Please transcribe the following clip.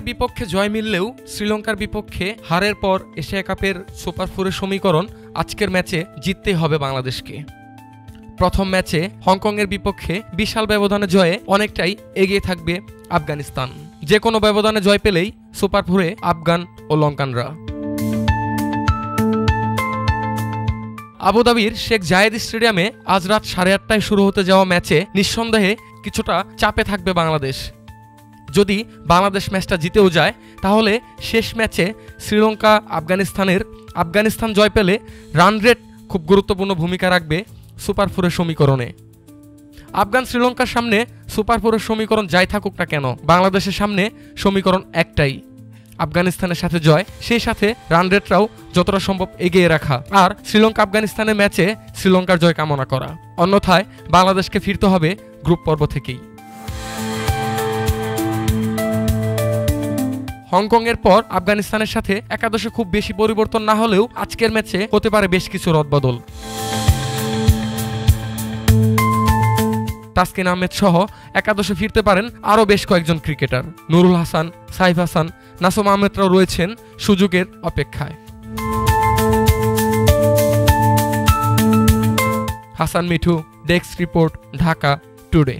হংকংয়ের বিপক্ষে জয় মিললেও শ্রীলঙ্কার বিপক্ষে হারের পর এশিয়া কাপের সুপার ফোরের সমীকরণ আজকের ম্যাচে জিততেই হবে বাংলাদেশকে। প্রথম ম্যাচে হংকংয়ের বিপক্ষে বিশাল ব্যবধানে জয়ে অনেকটাই এগিয়ে থাকবে আফগানিস্তান। যে কোনো ব্যবধানে জয় পেলেই সুপার ফোরে আফগান ও লঙ্কানরা। আবুধাবির শেখ জায়েদ স্টেডিয়ামে আজ রাত 8:30টায় শুরু হতে যাওয়া ম্যাচে নিঃসন্দেহে কিছুটা চাপে থাকবে বাংলাদেশ। যদি বাংলাদেশ ম্যাচটা জিতেও যায় তাহলে শেষ ম্যাচে শ্রীলঙ্কা আফগানিস্তান জয় পেলে রান রেট খুব গুরুত্বপূর্ণ ভূমিকা রাখবে সুপার ফোরের সমীকরণে। আফগান শ্রীলঙ্কার সামনে সুপার ফোরের সমীকরণ যাই থাকুক না কেন, বাংলাদেশের সামনে সমীকরণ একটাই, আফগানিস্তানের সাথে জয়, সেই সাথে রান রেটটাও যতটা সম্ভব এগিয়ে রাখা, আর শ্রীলঙ্কা আফগানিস্তানের ম্যাচে শ্রীলঙ্কার জয় কামনা করা। অন্যথায় বাংলাদেশকে ফিরতে হবে গ্রুপ পর্ব থেকেই। হংকংয়ের পর আফগানিস্তানের সাথে একাদশে খুব বেশি পরিবর্তন না হলেও আজকের ম্যাচে হতে পারে বেশ কিছু রদবদল। তাসকিন আহমেদ সহ একাদশে ফিরতে পারেন আরও বেশ কয়েকজন ক্রিকেটার। নুরুল হাসান, সাইফ হাসান, নাসুম আহমেদরাও রয়েছেন সুযোগের অপেক্ষায়। Hasan Mithu, desk report, Dhaka today.